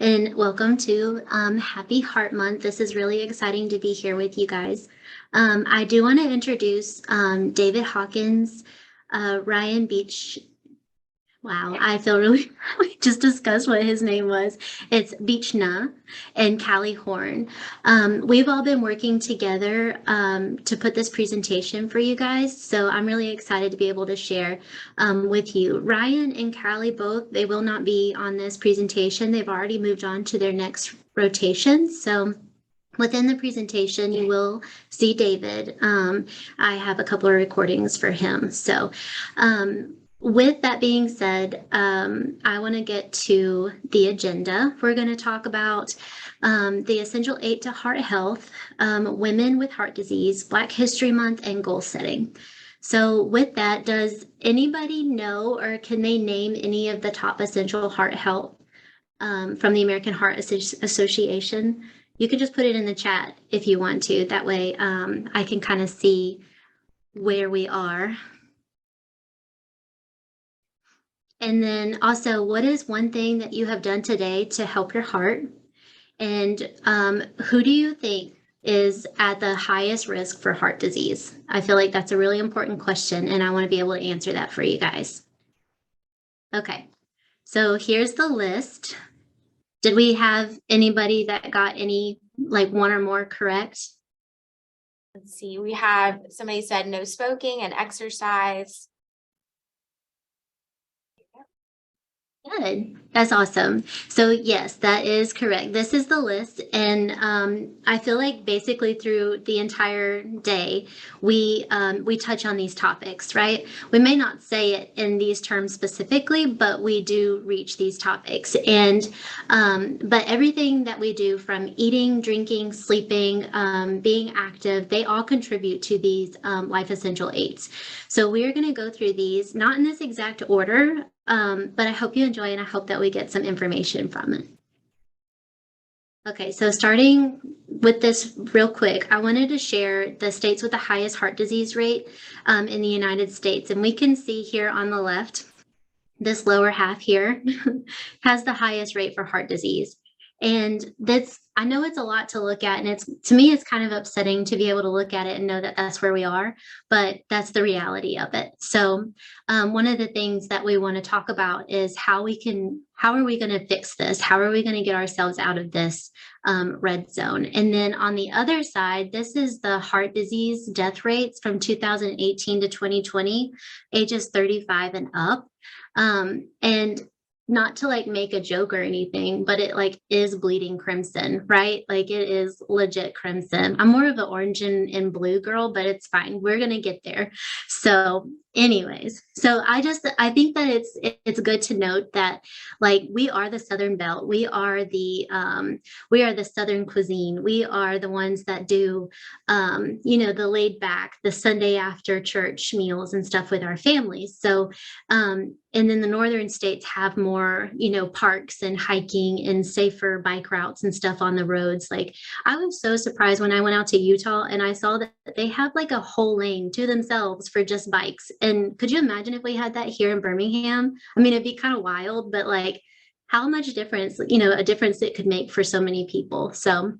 and welcome to Happy Heart Month. This is really exciting to be here with you guys. I do want to introduce David Hawkins, Ryan Beach. Wow, I feel really, we just discussed what his name was. It's Beechna and Callie Horn. We've all been working together to put this presentation for you guys. So I'm really excited to be able to share with you. Ryan and Callie both, they will not be on this presentation. They've already moved on to their next rotation. So within the presentation, you will see David. I have a couple of recordings for him. So with that being said, I want to get to the agenda. We're going to talk about the Essential 8 to Heart Health, women with heart disease, Black History Month, and goal setting. So with that, does anybody know or can they name any of the top essential heart health from the American Heart Association? You can just put it in the chat if you want to. That way I can kind of see where we are. And then also, what is one thing that you have done today to help your heart? And who do you think is at the highest risk for heart disease? I feel like that's a really important question, and I want to be able to answer that for you guys. Okay, so here's the list. Did we have anybody that got any, like one or more correct? Let's see, we have somebody said no smoking and exercise. Good. That's awesome. So yes, that is correct. This is the list. And I feel like basically through the entire day, we touch on these topics, right? We may not say it in these terms specifically, but we do reach these topics. And but everything that we do from eating, drinking, sleeping, being active, they all contribute to these life essential eights. So we're going to go through these, not in this exact order, but I hope you enjoy and I hope that we get some information from it. Okay, so starting with this real quick, I wanted to share the states with the highest heart disease rate in the United States. And we can see here on the left, this lower half here has the highest rate for heart disease. And that's, I know it's a lot to look at, and it's, to me, it's kind of upsetting to be able to look at it and know that that's where we are, but that's the reality of it. So one of the things that we want to talk about is how are we going to fix this? How are we going to get ourselves out of this red zone? And then on the other side, this is the heart disease death rates from 2018 to 2020, ages 35 and up. And not to like make a joke or anything, but it like is bleeding crimson, right? Like it is legit crimson. I'm more of an orange and blue girl, but it's fine. We're going to get there. So anyways, so I think that it's good to note that like we are the Southern Belt. We are the Southern cuisine. We are the ones that do, the laid back, the Sunday after church meals and stuff with our families. So, and then the northern states have more, parks and hiking and safer bike routes and stuff on the roads. Like I was so surprised when I went out to Utah and I saw that they have like a whole lane to themselves for just bikes. And could you imagine if we had that here in Birmingham? I mean, it'd be kind of wild, but like how much difference, a difference it could make for so many people. So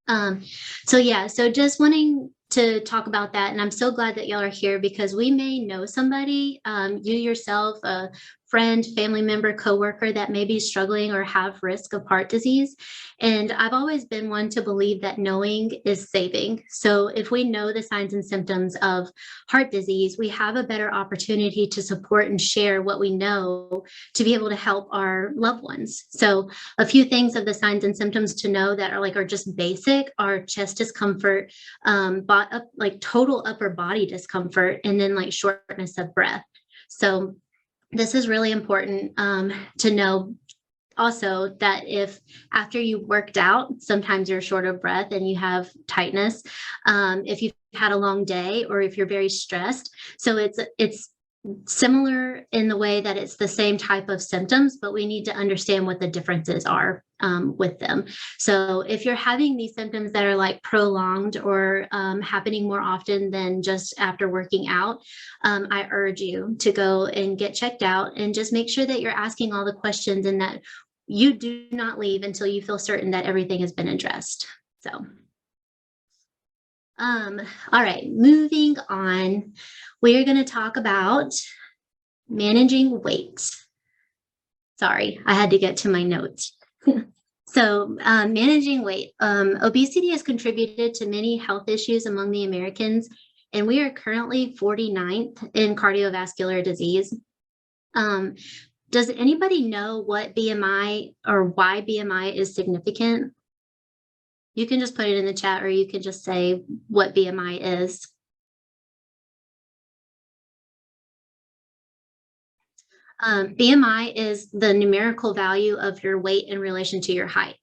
so just wanting to talk about that. And I'm so glad that y'all are here because we may know somebody, you yourself, a friend, family member, coworker that may be struggling or have risk of heart disease. And I've always been one to believe that knowing is saving. So if we know the signs and symptoms of heart disease, we have a better opportunity to support and share what we know to be able to help our loved ones. So a few things of the signs and symptoms to know that are just basic are chest discomfort, like total upper body discomfort, and then like shortness of breath. So this is really important to know also that if after you worked out, sometimes you're short of breath and you have tightness, if you've had a long day or if you're very stressed. So it's similar in the way that it's the same type of symptoms, but we need to understand what the differences are with them. So if you're having these symptoms that are like prolonged or happening more often than just after working out, I urge you to go and get checked out and just make sure that you're asking all the questions and that you do not leave until you feel certain that everything has been addressed. So, all right, moving on. We are going to talk about managing weight. Sorry, I had to get to my notes. So, managing weight. Obesity has contributed to many health issues among the Americans, and we are currently 49th in cardiovascular disease. Does anybody know what BMI or why BMI is significant? You can just put it in the chat, or you can just say what BMI is. BMI is the numerical value of your weight in relation to your height.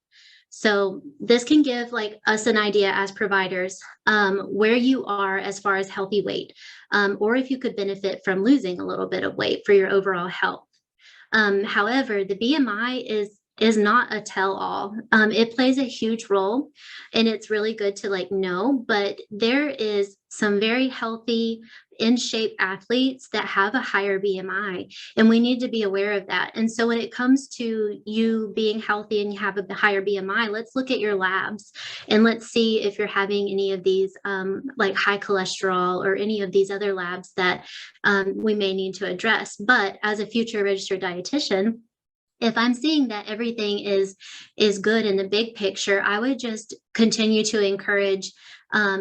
So this can give like us an idea as providers where you are as far as healthy weight, or if you could benefit from losing a little bit of weight for your overall health. However, the BMI is not a tell-all. It plays a huge role, and it's really good to like know, but there is some very healthy, in shape athletes that have a higher BMI, and we need to be aware of that. And so when it comes to you being healthy and you have a higher BMI, let's look at your labs and let's see if you're having any of these like high cholesterol or any of these other labs that we may need to address. But as a future registered dietitian, if I'm seeing that everything is good in the big picture, I would just continue to encourage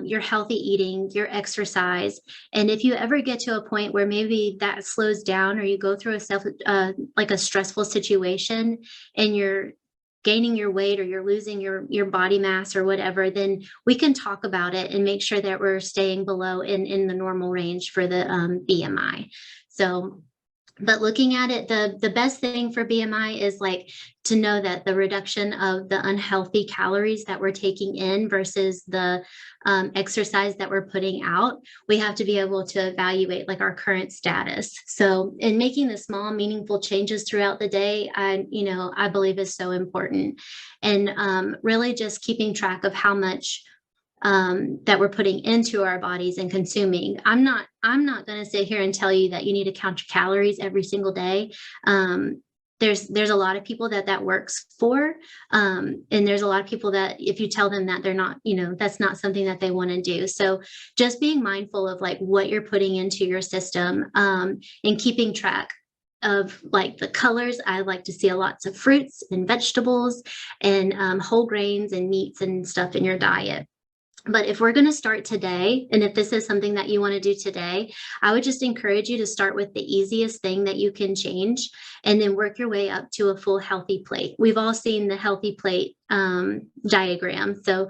your healthy eating, your exercise. And if you ever get to a point where maybe that slows down, or you go through like a stressful situation and you're gaining your weight or you're losing your body mass or whatever, then we can talk about it and make sure that we're staying below in the normal range for the BMI. So, but looking at it, the best thing for BMI is like to know that the reduction of the unhealthy calories that we're taking in versus the exercise that we're putting out, we have to be able to evaluate like our current status. So in making the small, meaningful changes throughout the day, I believe is so important. And really just keeping track of how much that we're putting into our bodies and consuming. I'm not going to sit here and tell you that you need to count your calories every single day. There's a lot of people that works for, and there's a lot of people that if you tell them that, they're not, that's not something that they want to do. So just being mindful of like what you're putting into your system, and keeping track of like the colors. I like to see lots of fruits and vegetables and whole grains and meats and stuff in your diet. But if we're going to start today, and if this is something that you want to do today, I would just encourage you to start with the easiest thing that you can change and then work your way up to a full healthy plate. We've all seen the healthy plate diagram. So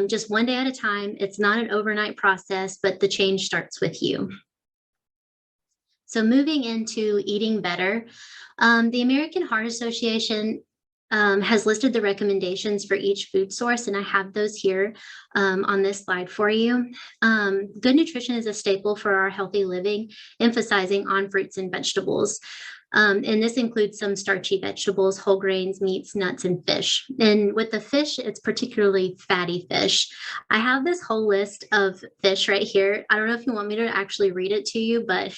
just one day at a time. It's not an overnight process, but the change starts with you. So moving into eating better, the American Heart Association has listed the recommendations for each food source, and I have those here on this slide for you. Good nutrition is a staple for our healthy living, emphasizing on fruits and vegetables. And this includes some starchy vegetables, whole grains, meats, nuts, and fish. And with the fish, it's particularly fatty fish. I have this whole list of fish right here. I don't know if you want me to actually read it to you, but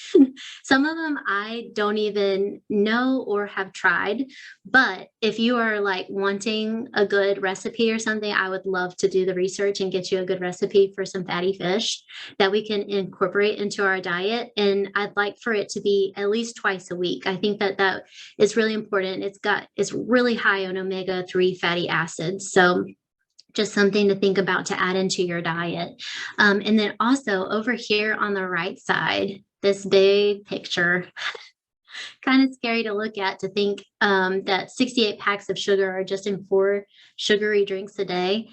some of them I don't even know or have tried. But if you are like wanting a good recipe or something, I would love to do the research and get you a good recipe for some fatty fish that we can incorporate into our diet. And I'd like for it to be at least twice a week. I think that is really important. It's really high on omega-3 fatty acids. So just something to think about to add into your diet. And then also over here on the right side, this big picture, kind of scary to look at, to think that 68 packs of sugar are just in 4 sugary drinks a day.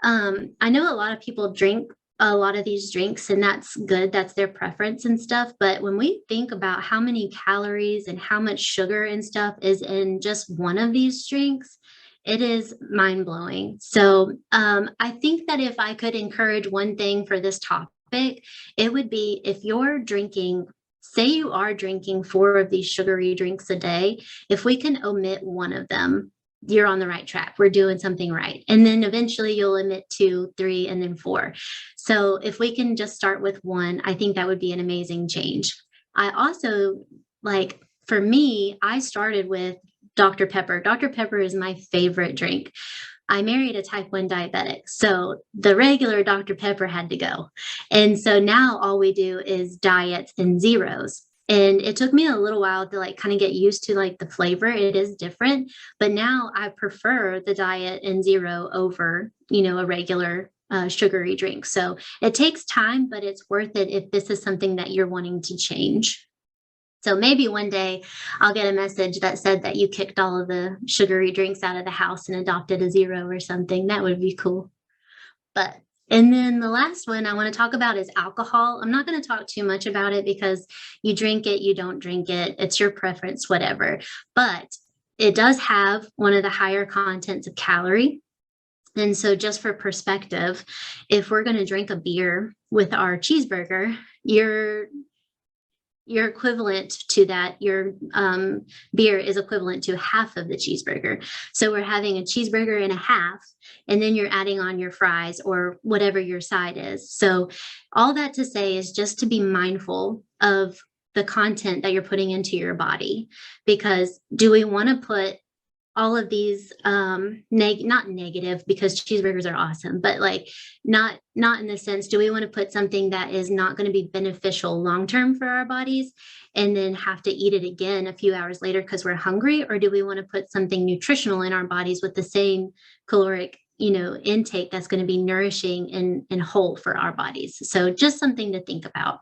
I know a lot of people drink a lot of these drinks, and that's good. That's their preference and stuff. But when we think about how many calories and how much sugar and stuff is in just one of these drinks, it is mind-blowing. So I think that if I could encourage one thing for this topic, it would be if you're drinking, say you are drinking 4 of these sugary drinks a day, if we can omit one of them, you're on the right track. We're doing something right. And then eventually you'll omit 2, 3, and then 4. So if we can just start with 1, I think that would be an amazing change. I also, like, for me, I started with Dr. Pepper. Dr. Pepper is my favorite drink. I married a type 1 diabetic, so the regular Dr. Pepper had to go. And so now all we do is diets and zeros. And it took me a little while to like kind of get used to like the flavor. It is different, but now I prefer the diet and zero over, a regular sugary drink. So it takes time, but it's worth it if this is something that you're wanting to change. So maybe one day I'll get a message that said that you kicked all of the sugary drinks out of the house and adopted a zero or something. That would be cool. But and then the last one I want to talk about is alcohol. I'm not going to talk too much about it because you drink it, you don't drink it. It's your preference, whatever. But it does have one of the higher contents of calorie. And so just for perspective, if we're going to drink a beer with our cheeseburger, you're equivalent to that. Your beer is equivalent to half of the cheeseburger. So we're having a cheeseburger and a half, and then you're adding on your fries or whatever your side is. So all that to say is just to be mindful of the content that you're putting into your body, because do we want to put all of these not negative, because cheeseburgers are awesome, but like not in the sense, do we want to put something that is not going to be beneficial long term for our bodies and then have to eat it again a few hours later because we're hungry? Or do we want to put something nutritional in our bodies with the same caloric intake that's going to be nourishing and whole for our bodies? So just something to think about.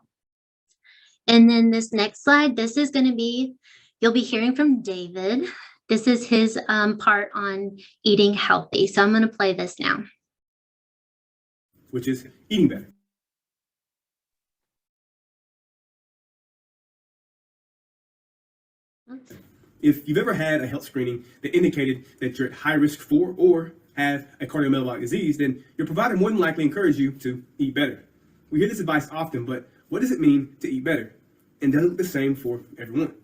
And then this next slide, this is going to be, you'll be hearing from David. This is his part on eating healthy. So I'm going to play this now. Which is eating better. If you've ever had a health screening that indicated that you're at high risk for or have a cardiometabolic disease, then your provider more than likely encourage you to eat better. We hear this advice often, but what does it mean to eat better? And does it look the same for everyone?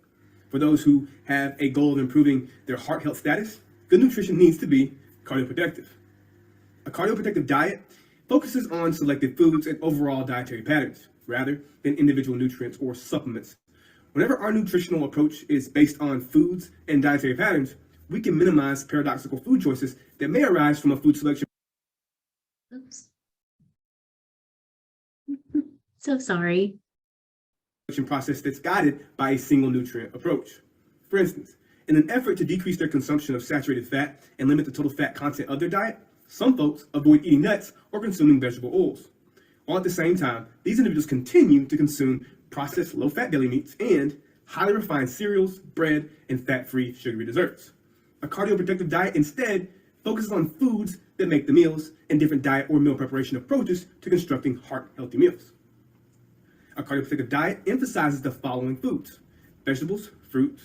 For those who have a goal of improving their heart health status, good nutrition needs to be cardioprotective. A cardioprotective diet focuses on selected foods and overall dietary patterns, rather than individual nutrients or supplements. Whenever our nutritional approach is based on foods and dietary patterns, we can minimize paradoxical food choices that may arise from a food selection. Oops. So sorry. Process that's guided by a single nutrient approach. For instance, in an effort to decrease their consumption of saturated fat and limit the total fat content of their diet, some folks avoid eating nuts or consuming vegetable oils. While at the same time, these individuals continue to consume processed low-fat deli meats and highly refined cereals, bread, and fat-free sugary desserts. A cardioprotective diet instead focuses on foods that make the meals and different diet or meal preparation approaches to constructing heart-healthy meals. A cardioprotective diet emphasizes the following foods: vegetables, fruits,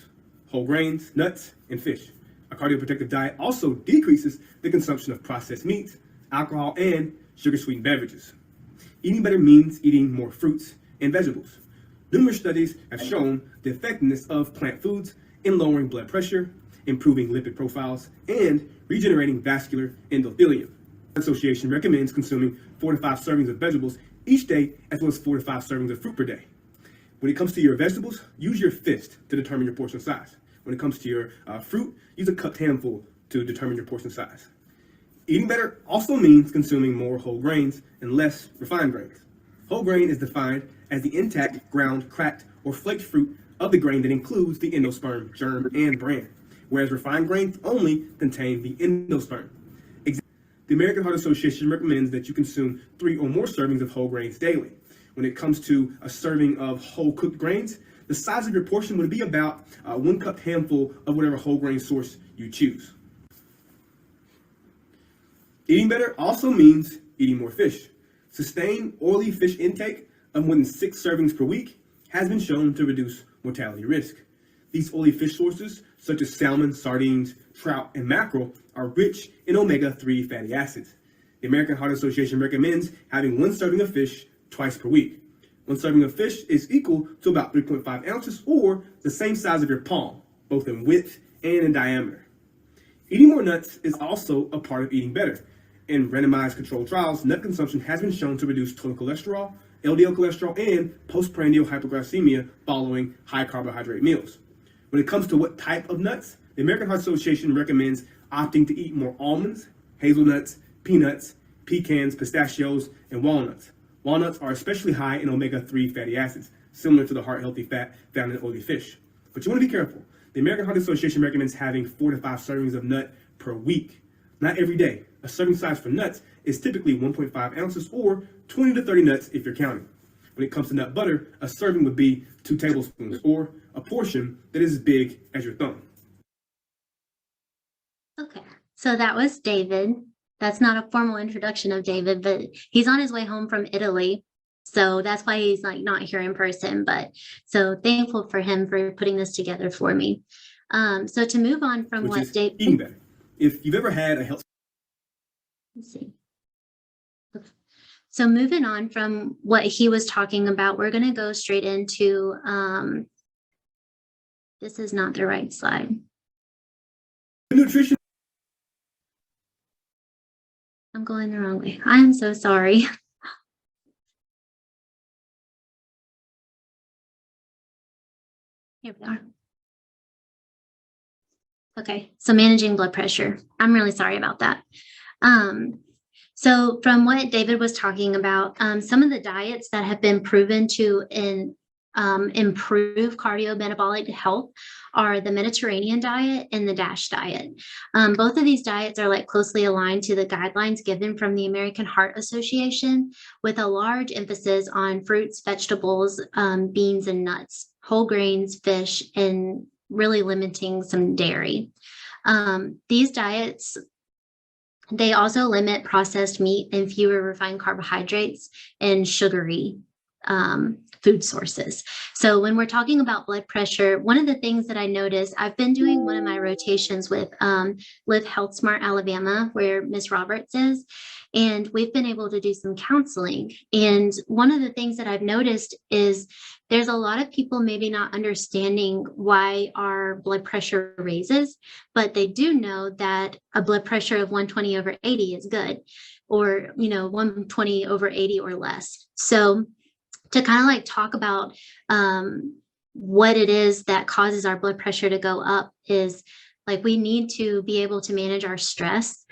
whole grains, nuts, and fish. A cardioprotective diet also decreases the consumption of processed meats, alcohol, and sugar-sweetened beverages. Eating better means eating more fruits and vegetables. Numerous studies have shown the effectiveness of plant foods in lowering blood pressure, improving lipid profiles, and regenerating vascular endothelium. The Association recommends consuming 4 to 5 servings of vegetables each day, as well as 4 to 5 servings of fruit per day. When it comes to your vegetables, use your fist to determine your portion size. When it comes to your fruit, use a cupped handful to determine your portion size. Eating better also means consuming more whole grains and less refined grains. Whole grain is defined as the intact, ground, cracked, or flaked fruit of the grain that includes the endosperm, germ, and bran, whereas refined grains only contain the endosperm. The American Heart Association recommends that you consume 3 or more servings of whole grains daily. When it comes to a serving of whole cooked grains, the size of your portion would be about 1 cup handful of whatever whole grain source you choose. Eating better also means eating more fish. Sustained oily fish intake of more than 6 servings per week has been shown to reduce mortality risk. These oily fish sources, such as salmon, sardines, trout, and mackerel, are rich in omega-3 fatty acids. The American Heart Association recommends having 1 serving of fish twice per week. 1 serving of fish is equal to about 3.5 ounces, or the same size of your palm, both in width and in diameter. Eating more nuts is also a part of eating better. In randomized controlled trials, nut consumption has been shown to reduce total cholesterol, LDL cholesterol, and postprandial hypoglycemia following high carbohydrate meals. When it comes to what type of nuts, The American Heart Association recommends opting to eat more almonds, hazelnuts, peanuts, pecans, pistachios, and walnuts. Walnuts are especially high in omega-3 fatty acids, similar to the heart-healthy fat found in oily fish. But you want to be careful. The American Heart Association recommends having 4 to 5 servings of nut per week, not every day. A serving size for nuts is typically 1.5 ounces or 20 to 30 nuts if you're counting. When it comes to nut butter, a serving would be 2 tablespoons or a portion that is as big as your thumb. Okay, so that was David. That's not a formal introduction of David, but he's on his way home from Italy. So that's why he's like not here in person, but so thankful for him for putting this together for me. So to move on from Which what is eating better. If you've ever had a health let's see. So moving on from what he was talking about, we're going to go straight into, this is not the right slide. nutrition, I'm going the wrong way. I am so sorry. Here we are. Okay, so managing blood pressure. I'm really sorry about that. So from what David was talking about, some of the diets that have been proven to improve cardiometabolic health are the Mediterranean diet and the DASH diet. Both of these diets are like closely aligned to the guidelines given from the American Heart Association, with a large emphasis on fruits, vegetables, beans, and nuts, whole grains, fish, and really limiting some dairy. These diets, they also limit processed meat and fewer refined carbohydrates and sugary food sources. So when we're talking about blood pressure, one of the things that I noticed, I've been doing one of my rotations with Live Health Smart Alabama, where Ms. Roberts is, and we've been able to do some counseling. And one of the things that I've noticed is there's a lot of people maybe not understanding why our blood pressure raises, but they do know that a blood pressure of 120 over 80 is good, or, 120 over 80 or less. So to kind of like talk about what it is that causes our blood pressure to go up is like we need to be able to manage our stress.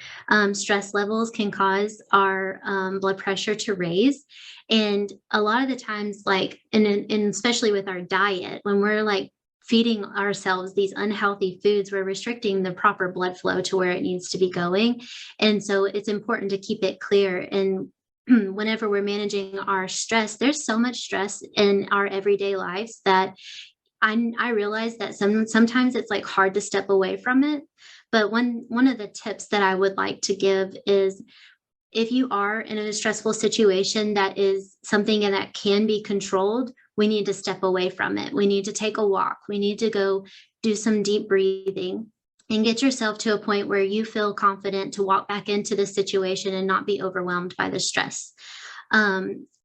Stress levels can cause our blood pressure to raise. And a lot of the times, like, and especially with our diet, when we're like feeding ourselves these unhealthy foods, we're restricting the proper blood flow to where it needs to be going. And so it's important to keep it clear. And whenever we're managing our stress, there's so much stress in our everyday lives that I realize that sometimes it's like hard to step away from it. But one of the tips that I would like to give is, if you are in a stressful situation that is something that can be controlled, we need to step away from it. We need to take a walk. We need to go do some deep breathing and get yourself to a point where you feel confident to walk back into the situation and not be overwhelmed by the stress.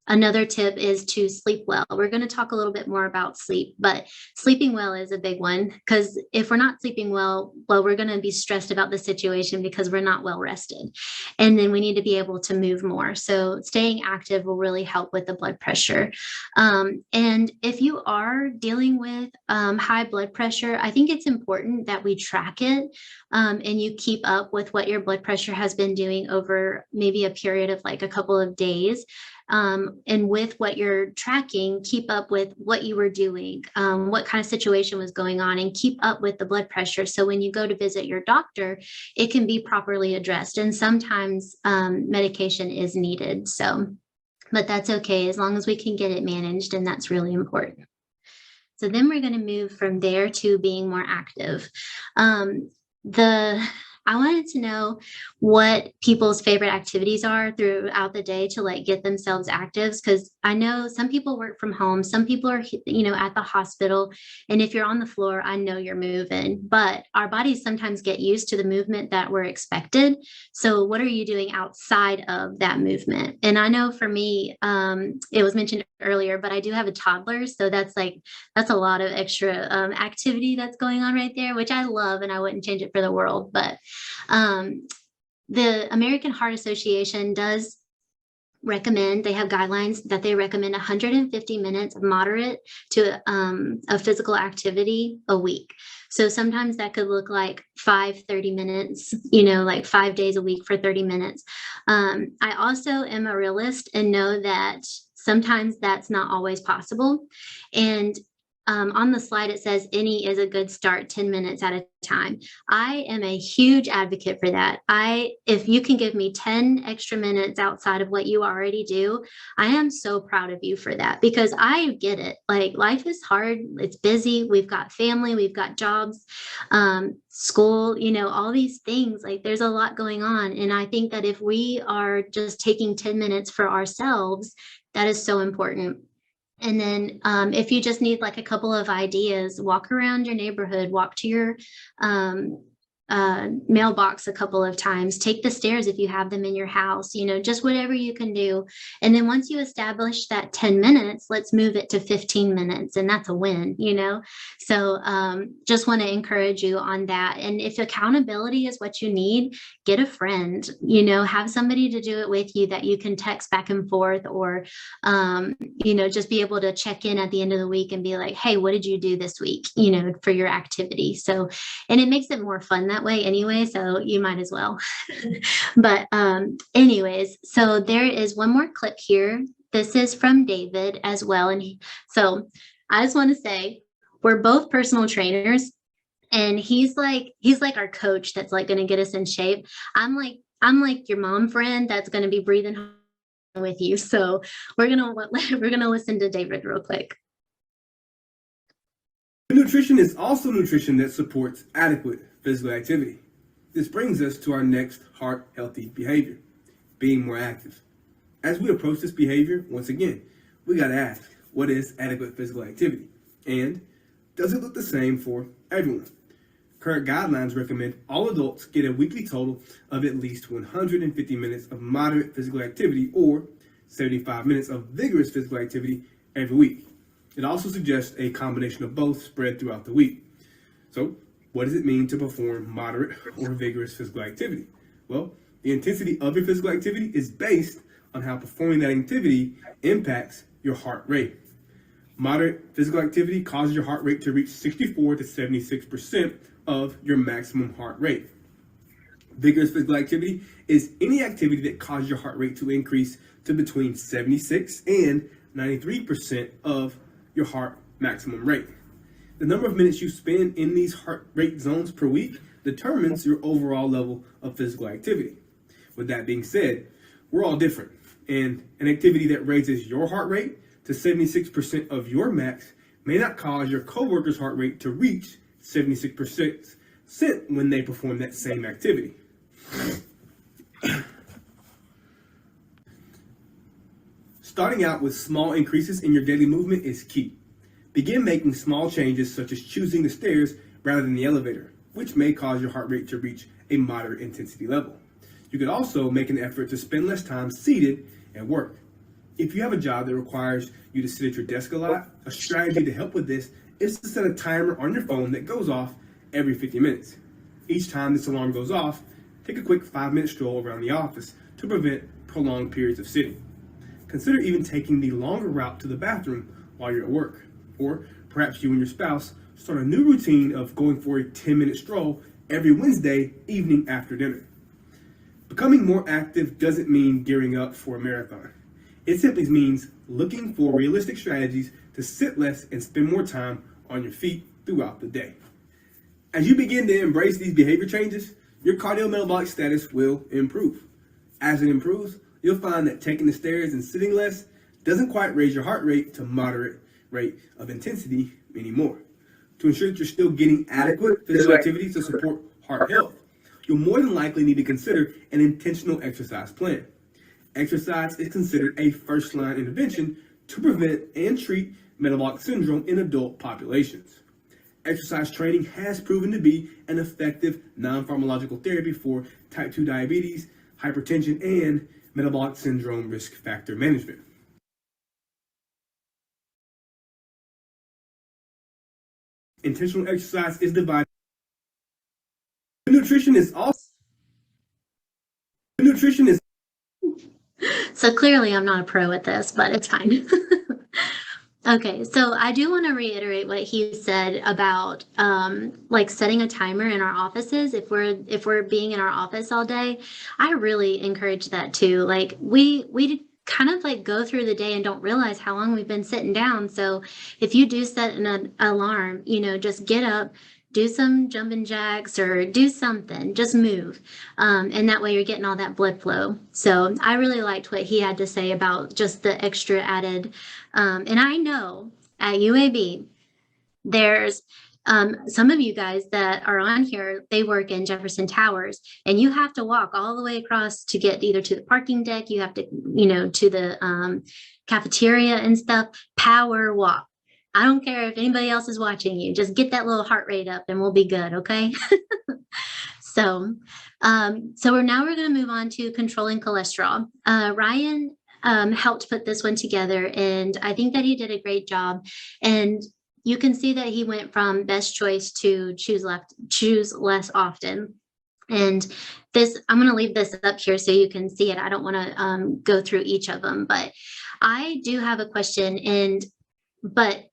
Another tip is to sleep well. We're going to talk a little bit more about sleep, but sleeping well is a big one, because if we're not sleeping well, we're going to be stressed about the situation because we're not well rested. And then we need to be able to move more. So staying active will really help with the blood pressure. And if you are dealing with high blood pressure, I think it's important that we track it and you keep up with what your blood pressure has been doing over maybe a period of like a couple of days. And with what you're tracking, keep up with what you were doing, what kind of situation was going on, and keep up with the blood pressure. So when you go to visit your doctor, it can be properly addressed. And sometimes medication is needed. So, but that's okay as long as we can get it managed, and that's really important. So then we're going to move from there to being more active. I wanted to know what people's favorite activities are throughout the day to like get themselves active, because I know some people work from home, some people are, at the hospital, and if you're on the floor, I know you're moving, but our bodies sometimes get used to the movement that we're expected. So what are you doing outside of that movement? And I know for me, it was mentioned earlier, but I do have a toddler, so that's a lot of extra activity that's going on right there, which I love, and I wouldn't change it for the world. But the American Heart Association does recommend, they have guidelines that they recommend 150 minutes of moderate to of physical activity a week. So sometimes that could look like 30 minutes, like 5 days a week for 30 minutes. I also am a realist and know that sometimes that's not always possible. And on the slide, it says any is a good start, 10 minutes at a time. I am a huge advocate for that. If you can give me 10 extra minutes outside of what you already do, I am so proud of you for that, because I get it. Like, life is hard. It's busy. We've got family, we've got jobs, school, all these things. Like, there's a lot going on. And I think that if we are just taking 10 minutes for ourselves, that is so important. And then if you just need like a couple of ideas, walk around your neighborhood, walk to your mailbox a couple of times, take the stairs if you have them in your house, just whatever you can do. And then once you establish that 10 minutes, let's move it to 15 minutes. And that's a win, So just want to encourage you on that. And if accountability is what you need, get a friend, have somebody to do it with you that you can text back and forth, or, just be able to check in at the end of the week and be like, hey, what did you do this week, for your activity? So, and it makes it more fun that way anyway, so you might as well. But anyways, so there is one more clip here. This is from David as well. And so I just want to say, we're both personal trainers, and he's like our coach that's like going to get us in shape. I'm like your mom friend that's going to be breathing with you. So we're gonna listen to David real quick. Nutrition is also nutrition that supports adequate physical activity. This brings us to our next heart-healthy behavior, being more active. As we approach this behavior, once again, we got to ask, what is adequate physical activity? And does it look the same for everyone? Current guidelines recommend all adults get a weekly total of at least 150 minutes of moderate physical activity, or 75 minutes of vigorous physical activity every week. It also suggests a combination of both spread throughout the week. So, what does it mean to perform moderate or vigorous physical activity? Well, the intensity of your physical activity is based on how performing that activity impacts your heart rate. Moderate physical activity causes your heart rate to reach 64 to 76% of your maximum heart rate. Vigorous physical activity is any activity that causes your heart rate to increase to between 76 and 93% of your heart maximum rate. The number of minutes you spend in these heart rate zones per week determines your overall level of physical activity. With that being said, we're all different, and an activity that raises your heart rate to 76% of your max may not cause your coworker's heart rate to reach 76% when they perform that same activity. Starting out with small increases in your daily movement is key. Begin making small changes, such as choosing the stairs rather than the elevator, which may cause your heart rate to reach a moderate intensity level. You could also make an effort to spend less time seated at work. If you have a job that requires you to sit at your desk a lot, a strategy to help with this is to set a timer on your phone that goes off every 50 minutes. Each time this alarm goes off, take a quick 5-minute stroll around the office to prevent prolonged periods of sitting. Consider even taking the longer route to the bathroom while you're at work. Or perhaps you and your spouse start a new routine of going for a 10-minute stroll every Wednesday evening after dinner. Becoming more active doesn't mean gearing up for a marathon. It simply means looking for realistic strategies to sit less and spend more time on your feet throughout the day. As you begin to embrace these behavior changes, your cardiometabolic status will improve. As it improves, you'll find that taking the stairs and sitting less doesn't quite raise your heart rate to moderate rate of intensity anymore. To ensure that you're still getting adequate physical activity to support heart health, you'll more than likely need to consider an intentional exercise plan. Exercise is considered a first-line intervention to prevent and treat metabolic syndrome in adult populations. Exercise training has proven to be an effective non-pharmacological therapy for type 2 diabetes, hypertension, and metabolic syndrome risk factor management. Intentional exercise is divided. Nutrition is also So clearly I'm not a pro at this, but it's fine. Okay, so I do want to reiterate what he said about like setting a timer in our offices if we're being in our office all day. I really encourage that too. Like we kind of like go through the day and don't realize how long we've been sitting down. So if you do set an alarm, just get up, do some jumping jacks or do something, just move. And that way you're getting all that blood flow. So I really liked what he had to say about just the extra added. And I know at UAB, there's some of you guys that are on here, they work in Jefferson Towers, and you have to walk all the way across to get either to the parking deck, you have to, to the cafeteria and stuff, power walk. I don't care if anybody else is watching you, just get that little heart rate up and we'll be good, okay? So, we're going to move on to controlling cholesterol. Ryan helped put this one together, and I think that he did a great job. And you can see that he went from best choice to choose less often. And this, I'm going to leave this up here so you can see it. I don't want to go through each of them, but I do have a question. But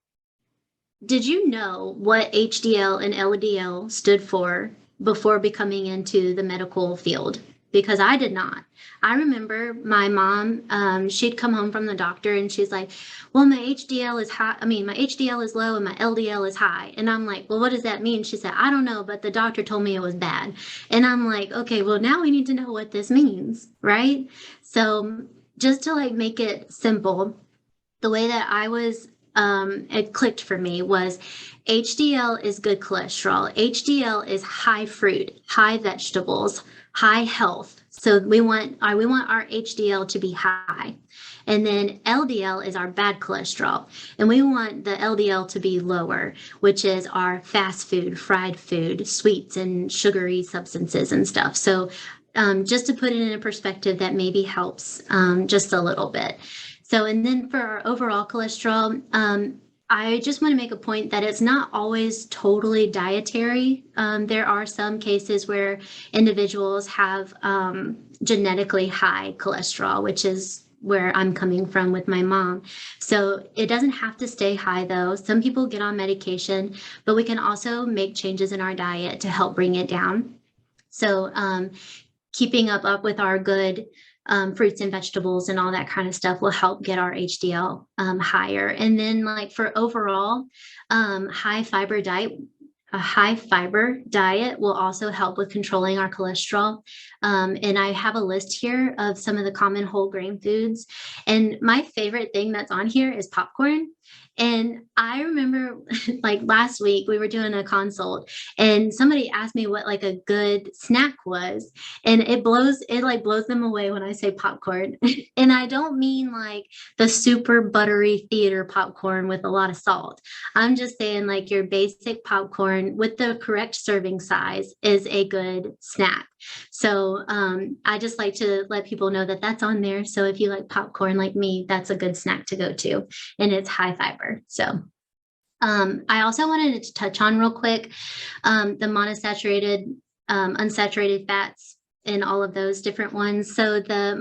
did you know what HDL and LDL stood for before becoming into the medical field? Because I did not. I remember my mom, she'd come home from the doctor and she's like, well, my HDL is high. My HDL is low and my LDL is high. And I'm like, well, what does that mean? She said, I don't know, but the doctor told me it was bad. And I'm like, okay, well, now we need to know what this means, right? So just to like make it simple, the way that it clicked for me was HDL is good cholesterol. HDL is high fruit, high vegetables, high health. So we want our HDL to be high. And then LDL is our bad cholesterol. And we want the LDL to be lower, which is our fast food, fried food, sweets and sugary substances and stuff. So just to put it in a perspective that maybe helps just a little bit. So, and then for our overall cholesterol, I just want to make a point that it's not always totally dietary. There are some cases where individuals have genetically high cholesterol, which is where I'm coming from with my mom. So it doesn't have to stay high though. Some people get on medication, but we can also make changes in our diet to help bring it down. So keeping up with our good fruits and vegetables and all that kind of stuff will help get our HDL higher. And then like for overall, high fiber diet will also help with controlling our cholesterol. And I have a list here of some of the common whole grain foods. And my favorite thing that's on here is popcorn. And I remember like last week we were doing a consult and somebody asked me what like a good snack was. And it blows them away when I say popcorn. And I don't mean like the super buttery theater popcorn with a lot of salt. I'm just saying like your basic popcorn with the correct serving size is a good snack. So I just like to let people know that that's on there. So if you like popcorn like me, that's a good snack to go to, and it's high fiber. So I also wanted to touch on real quick the monosaturated, unsaturated fats and all of those different ones. So the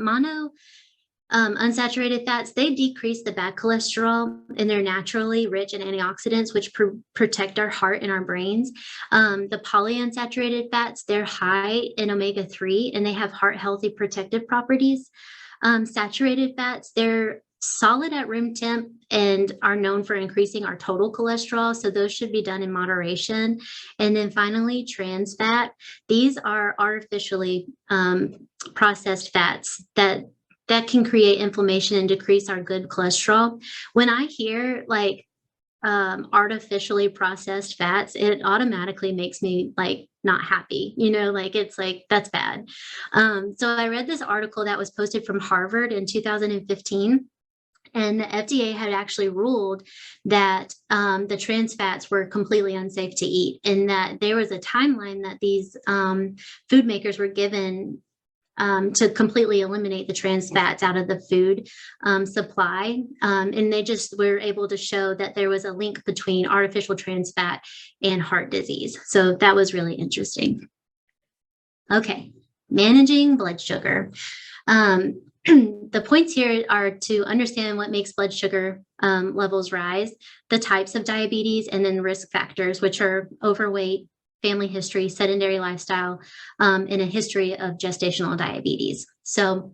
unsaturated fats, they decrease the bad cholesterol, and they're naturally rich in antioxidants, which protect our heart and our brains. The polyunsaturated fats, they're high in omega-3 and they have heart healthy protective properties. Saturated fats, they're solid at room temp and are known for increasing our total cholesterol. So those should be done in moderation. And then finally, trans fat. These are artificially processed fats that can create inflammation and decrease our good cholesterol. When I hear like artificially processed fats, it automatically makes me like not happy, like it's like, that's bad. So I read this article that was posted from Harvard in 2015. And the FDA had actually ruled that the trans fats were completely unsafe to eat, and that there was a timeline that these food makers were given to completely eliminate the trans fats out of the food supply. And they just were able to show that there was a link between artificial trans fat and heart disease. So that was really interesting. Okay, managing blood sugar. The points here are to understand what makes blood sugar levels rise, the types of diabetes, and then risk factors, which are overweight, family history, sedentary lifestyle, and a history of gestational diabetes. So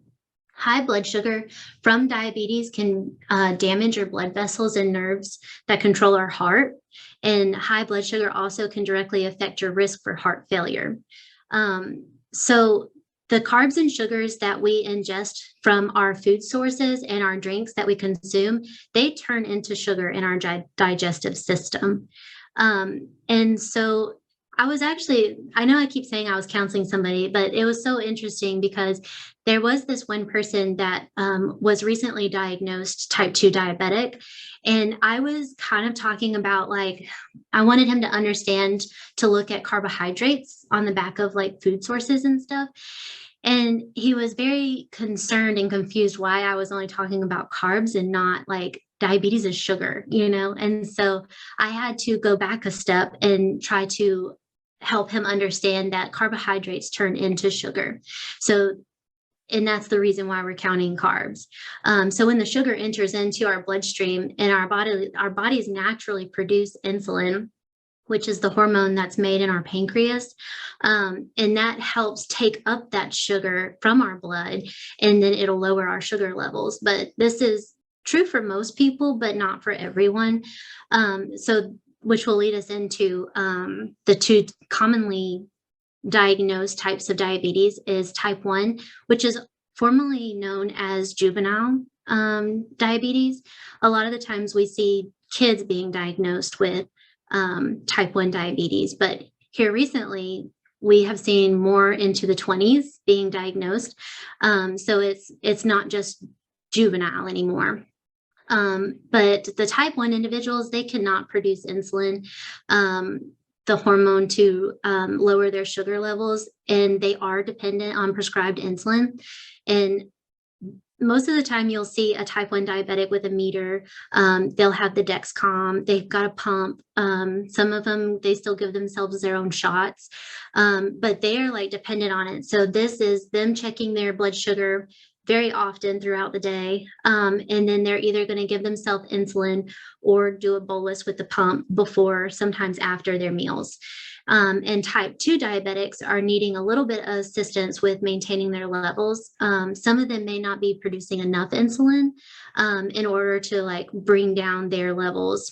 high blood sugar from diabetes can damage your blood vessels and nerves that control our heart. And high blood sugar also can directly affect your risk for heart failure. So the carbs and sugars that we ingest from our food sources and our drinks that we consume, they turn into sugar in our digestive system. And so I know I keep saying I was counseling somebody, but it was so interesting because there was this one person that was recently diagnosed type 2 diabetic. And I was kind of talking about I wanted him to understand to look at carbohydrates on the back of food sources and stuff. And he was very concerned and confused why I was only talking about carbs and not diabetes is sugar, And so I had to go back a step and try to help him understand that carbohydrates turn into sugar. And that's the reason why we're counting carbs. So when the sugar enters into our bloodstream and our bodies naturally produce insulin, which is the hormone that's made in our pancreas. And that helps take up that sugar from our blood, and then it'll lower our sugar levels. But this is true for most people, but not for everyone. Which will lead us into the two commonly diagnosed types of diabetes is type 1, which is formerly known as juvenile diabetes. A lot of the times we see kids being diagnosed with type 1 diabetes, but here recently we have seen more into the 20s being diagnosed. So it's not just juvenile anymore. But the type 1 individuals, they cannot produce insulin, the hormone to lower their sugar levels, and they are dependent on prescribed insulin. And most of the time you'll see a type 1 diabetic with a meter. They'll have the Dexcom, they've got a pump. Some of them, they still give themselves their own shots, but they are dependent on it. So this is them checking their blood sugar very often throughout the day. And then they're either going to give themselves insulin or do a bolus with the pump before, sometimes after their meals. And type 2 diabetics are needing a little bit of assistance with maintaining their levels. Some of them may not be producing enough insulin in order to bring down their levels.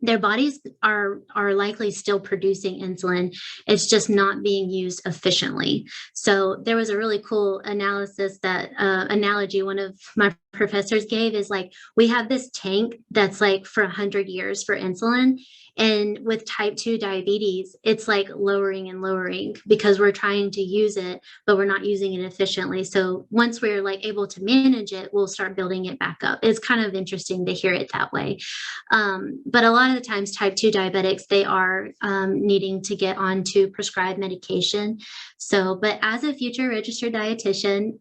Their bodies are likely still producing insulin. It's just not being used efficiently. So there was a really cool analogy one of my professors gave is we have this tank that's for 100 years for insulin. And with type 2 diabetes, it's lowering and lowering because we're trying to use it, but we're not using it efficiently. So once we're able to manage it, we'll start building it back up. It's kind of interesting to hear it that way. But a lot of the times type 2 diabetics, they are needing to get onto prescribed medication. But as a future registered dietitian,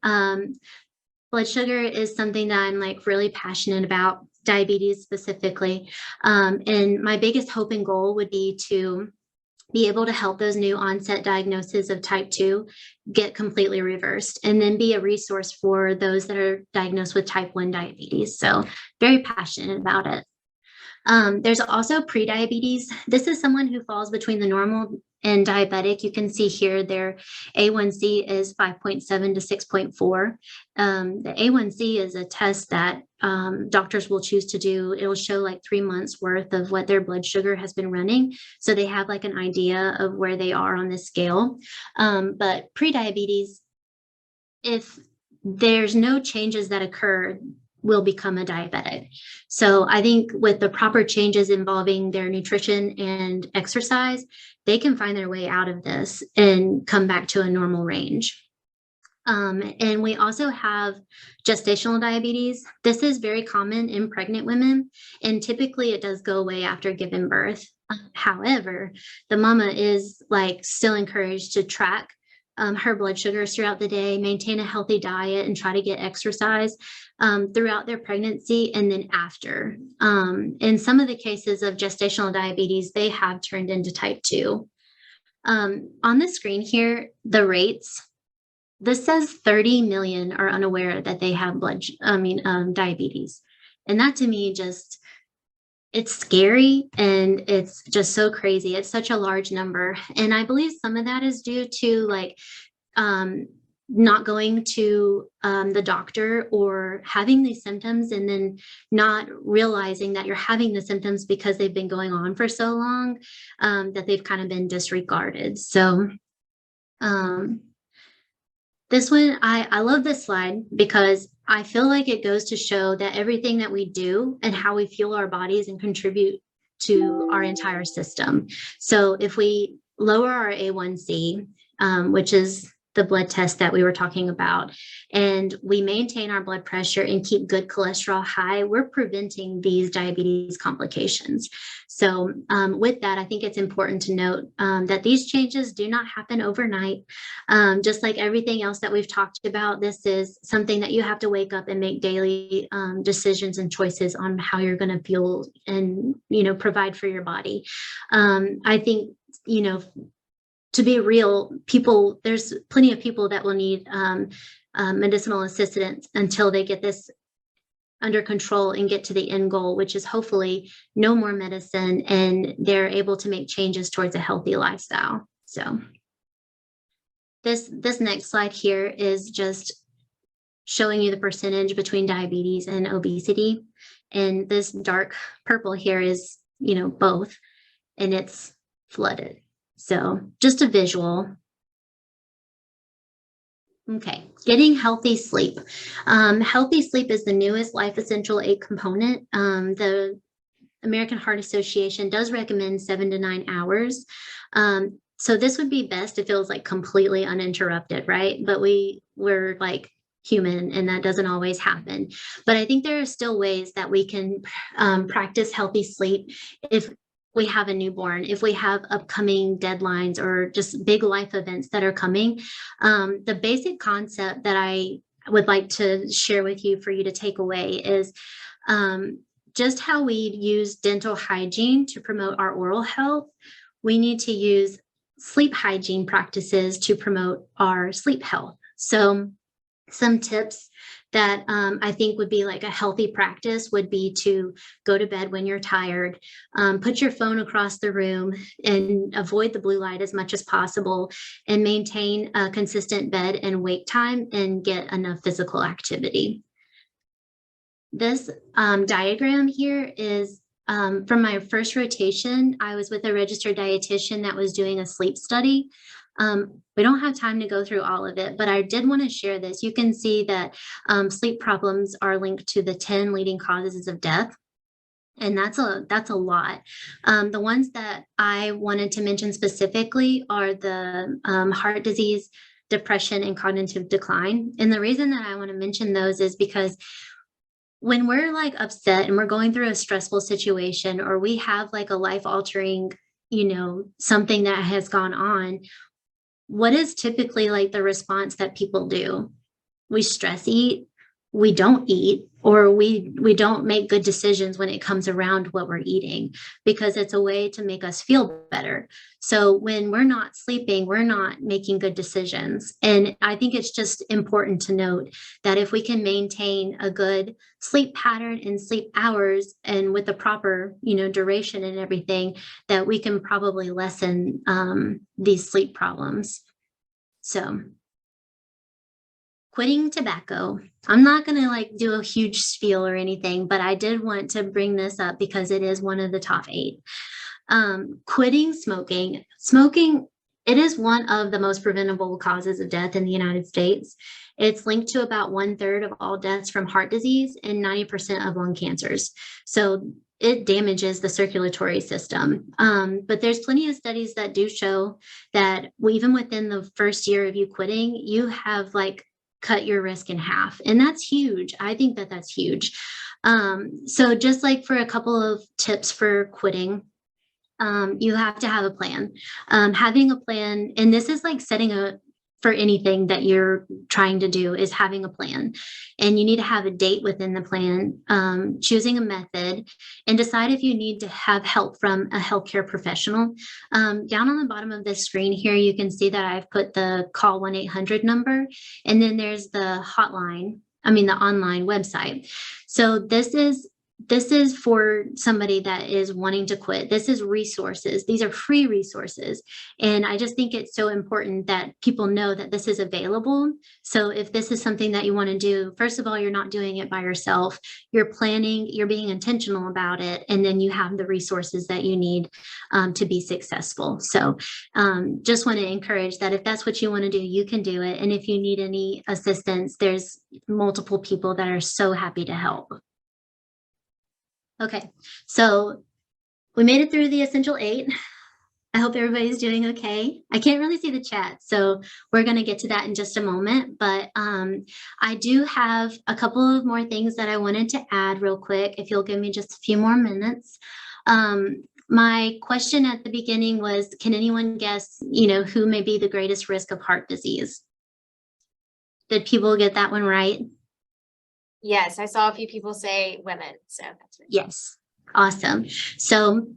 blood sugar is something that I'm really passionate about, diabetes specifically. And my biggest hope and goal would be to be able to help those new onset diagnoses of type 2 get completely reversed, and then be a resource for those that are diagnosed with type 1 diabetes. So very passionate about it. There's also prediabetes. This is someone who falls between the normal and diabetic. You can see here their A1C is 5.7 to 6.4. The A1C is a test that doctors will choose to do. It'll show 3 months worth of what their blood sugar has been running. So they have an idea of where they are on this scale. But prediabetes, if there's no changes that occur, will become a diabetic. So I think with the proper changes involving their nutrition and exercise, they can find their way out of this and come back to a normal range. And we also have gestational diabetes. This is very common in pregnant women, and typically it does go away after giving birth. However, the mama is still encouraged to track her blood sugars throughout the day, maintain a healthy diet, and try to get exercise throughout their pregnancy and then after. In some of the cases of gestational diabetes, they have turned into type 2. On the screen here, the rates this says 30 million are unaware that they have diabetes. And that to me just, it's scary and it's just so crazy. It's such a large number. And I believe some of that is due to like not going to the doctor or having these symptoms and then not realizing that you're having the symptoms because they've been going on for so long that they've kind of been disregarded. So this one, I love this slide because I feel like it goes to show that everything that we do and how we fuel our bodies and contribute to our entire system. So if we lower our A1C, which is the blood test that we were talking about, and we maintain our blood pressure and keep good cholesterol high, we're preventing these diabetes complications. So with that, I think it's important to note that these changes do not happen overnight. Just like everything else that we've talked about, this is something that you have to wake up and make daily decisions and choices on how you're going to fuel and, provide for your body. I think, to be real, there's plenty of people that will need medicinal assistance until they get this under control and get to the end goal, which is hopefully no more medicine and they're able to make changes towards a healthy lifestyle. So this next slide here is just showing you the percentage between diabetes and obesity. And this dark purple here is, both, and it's flooded. So just a visual. Okay, getting healthy sleep. Healthy sleep is the newest Life Essential 8 component. The American Heart Association does recommend 7 to 9 hours. So this would be best if it was like completely uninterrupted, right? But we're like human and that doesn't always happen. But I think there are still ways that we can practice healthy sleep if we have a newborn, if we have upcoming deadlines or just big life events that are coming. The basic concept that I would like to share with you for you to take away is just how we use dental hygiene to promote our oral health. We need to use sleep hygiene practices to promote our sleep health. So some tips that I think would be like a healthy practice would be to go to bed when you're tired, put your phone across the room and avoid the blue light as much as possible, and maintain a consistent bed and wake time and get enough physical activity. This diagram here is from my first rotation. I was with a registered dietitian that was doing a sleep study. We don't have time to go through all of it, but I did want to share this. You can see that sleep problems are linked to the 10 leading causes of death. And that's a lot. The ones that I wanted to mention specifically are the heart disease, depression, and cognitive decline. And the reason that I want to mention those is because when we're like upset and we're going through a stressful situation, or we have like a life-altering, something that has gone on, what is typically like the response that people do? We stress eat, we don't eat, or we don't make good decisions when it comes around what we're eating, because it's a way to make us feel better. So when we're not sleeping, we're not making good decisions. And I think it's just important to note that if we can maintain a good sleep pattern and sleep hours, and with the proper, duration and everything, that we can probably lessen these sleep problems. So quitting tobacco. I'm not going to do a huge spiel or anything, but I did want to bring this up because it is one of the top 8. Quitting smoking. Smoking, it is one of the most preventable causes of death in the United States. It's linked to about 1/3 of all deaths from heart disease and 90% of lung cancers. So it damages the circulatory system. But there's plenty of studies that do show that even within the first year of you quitting, you have cut your risk in half. And that's huge. I think that that's huge. So just for a couple of tips for quitting, you have to have a plan. Having a plan, and this is setting for anything that you're trying to do is having a plan, and you need to have a date within the plan, choosing a method, and decide if you need to have help from a healthcare professional. Down on the bottom of this screen here, you can see that I've put the call 1-800 number, and then there's the hotline, the online website. So this is for somebody that is wanting to quit. This is resources. These are free resources. And I just think it's so important that people know that this is available. So if this is something that you want to do, first of all, you're not doing it by yourself. You're planning, you're being intentional about it, and then you have the resources that you need to be successful. So just want to encourage that if that's what you want to do, you can do it. And if you need any assistance, there's multiple people that are so happy to help. Okay, so we made it through the essential 8. I hope everybody's doing okay. I can't really see the chat, so we're going to get to that in just a moment. But I do have a couple of more things that I wanted to add real quick, if you'll give me just a few more minutes. My question at the beginning was, can anyone guess, who may be the greatest risk of heart disease? Did people get that one right? Yes, I saw a few people say women, so that's right. Yes, awesome. So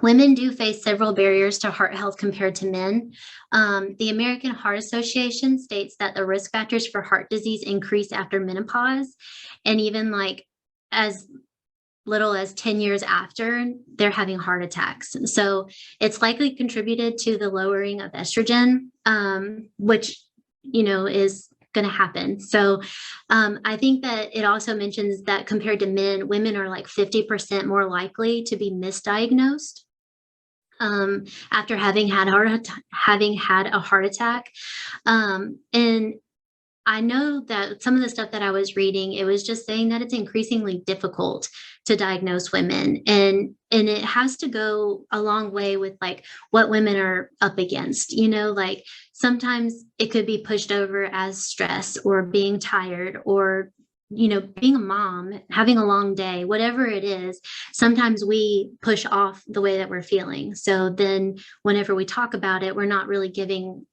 women do face several barriers to heart health compared to men. The American Heart Association states that the risk factors for heart disease increase after menopause, and even as little as 10 years after, they're having heart attacks. So it's likely contributed to the lowering of estrogen, which, is going to happen. So I think that it also mentions that compared to men, women are 50% more likely to be misdiagnosed after having had a heart attack. And I know that some of the stuff that I was reading, it was just saying that it's increasingly difficult to diagnose women. And it has to go a long way with what women are up against, sometimes it could be pushed over as stress or being tired or, being a mom, having a long day, whatever it is. Sometimes we push off the way that we're feeling. So then whenever we talk about it, we're not really giving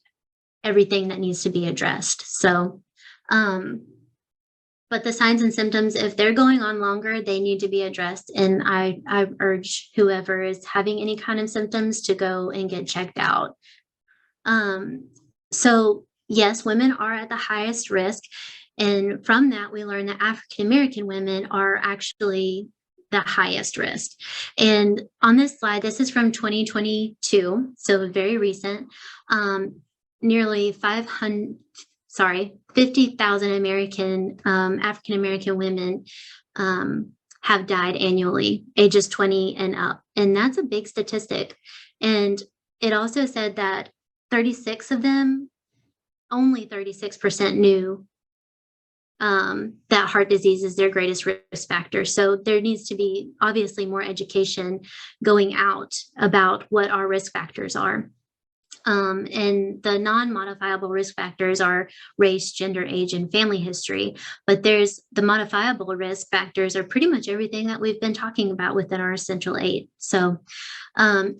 everything that needs to be addressed. So, but the signs and symptoms, if they're going on longer, they need to be addressed. And I urge whoever is having any kind of symptoms to go and get checked out. So yes, women are at the highest risk. And from that, we learn that African-American women are actually the highest risk. And on this slide, this is from 2022, so very recent. Nearly 50,000 African-American women have died annually, ages 20 and up. And that's a big statistic. And it also said that 36 of them, only 36% knew that heart disease is their greatest risk factor. So there needs to be obviously more education going out about what our risk factors are. And the non-modifiable risk factors are race, gender, age, and family history. But there's the modifiable risk factors are pretty much everything that we've been talking about within our essential 8. So, and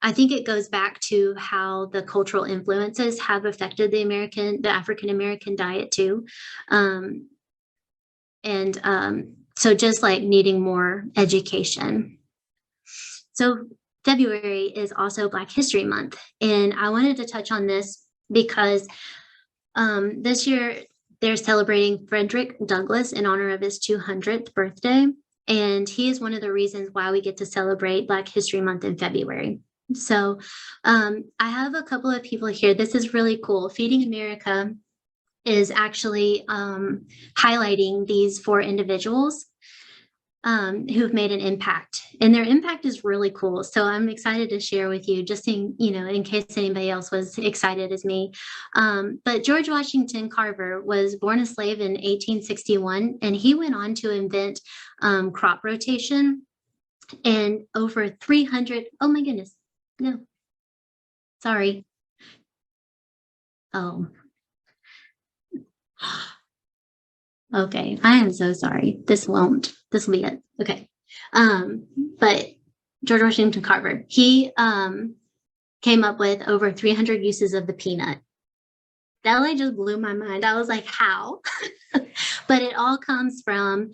I think it goes back to how the cultural influences have affected the African-American diet too. So just needing more education. So February is also Black History Month. And I wanted to touch on this because this year they're celebrating Frederick Douglass in honor of his 200th birthday. And he is one of the reasons why we get to celebrate Black History Month in February. So I have a couple of people here. This is really cool. Feeding America is actually highlighting these 4 individuals who've made an impact, and their impact is really cool. So I'm excited to share with you, just in case anybody else was excited as me. But George Washington Carver was born a slave in 1861, and he went on to invent crop rotation, and over 300, oh my goodness, no, sorry. Oh, okay, I am so sorry. This will be it. Okay. But George Washington Carver, he came up with over 300 uses of the peanut. that like just blew my mind. I was like, how? But it all comes from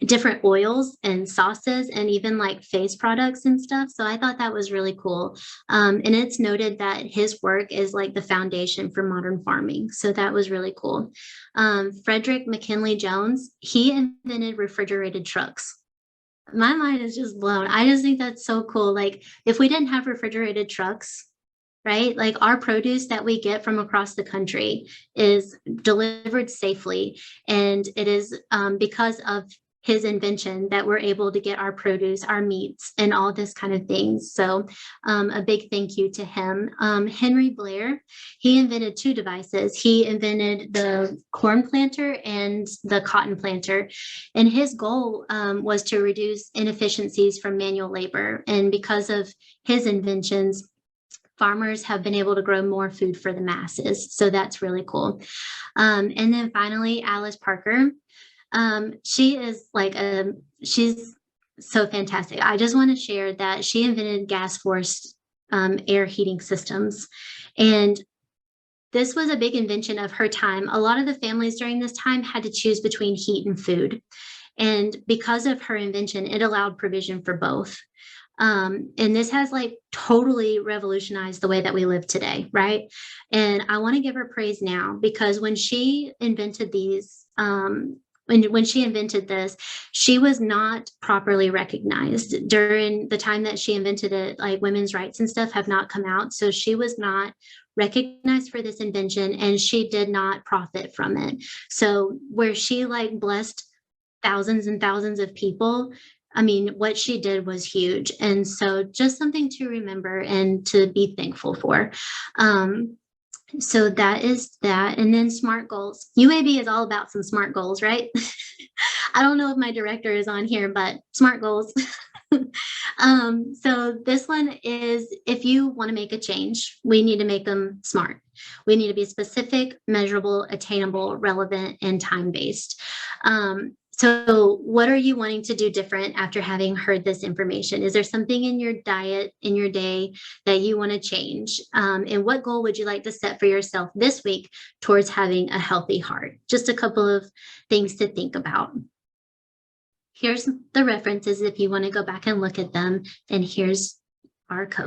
different oils and sauces and even like face products and stuff. So I thought that was really cool. And it's noted that his work is like the foundation for modern farming. So that was really cool. Frederick McKinley Jones, he invented refrigerated trucks. My mind is just blown. I just think that's so cool. Like, if we didn't have refrigerated trucks, right? Like our produce that we get from across the country is delivered safely. And it is because of his invention that we're able to get our produce, our meats, and all this kind of things. So a big thank you to him. Henry Blair, he invented two devices. He invented the corn planter and the cotton planter. And his goal was to reduce inefficiencies from manual labor. And because of his inventions, farmers have been able to grow more food for the masses. So that's really cool. And then finally, Alice Parker. She is like she's so fantastic. I just want to share that she invented gas forced air heating systems. And this was a big invention of her time. A lot of the families during this time had to choose between heat and food. And because of her invention, it allowed provision for both. And this has like totally revolutionized the way that we live today, right? And I want to give her praise now because when she invented these, when she invented this, she was not properly recognized during the time that she invented it. Like women's rights and stuff have not come out, so she was not recognized for this invention, and she did not profit from it. So where she like blessed thousands and thousands of people, I mean, what she did was huge. And so just something to remember and to be thankful for. So that is that. And then SMART goals. UAB is all about some SMART goals, right? I don't know if my director is on here, but SMART goals. So this one is, if you want to make a change, we need to make them SMART. We need to be specific, measurable, attainable, relevant, and time-based. So what are you wanting to do different after having heard this information? Is there something in your diet, in your day that you want to change? And what goal would you like to set for yourself this week towards having a healthy heart? Just a couple of things to think about. Here's the references if you want to go back and look at them, and here's our code.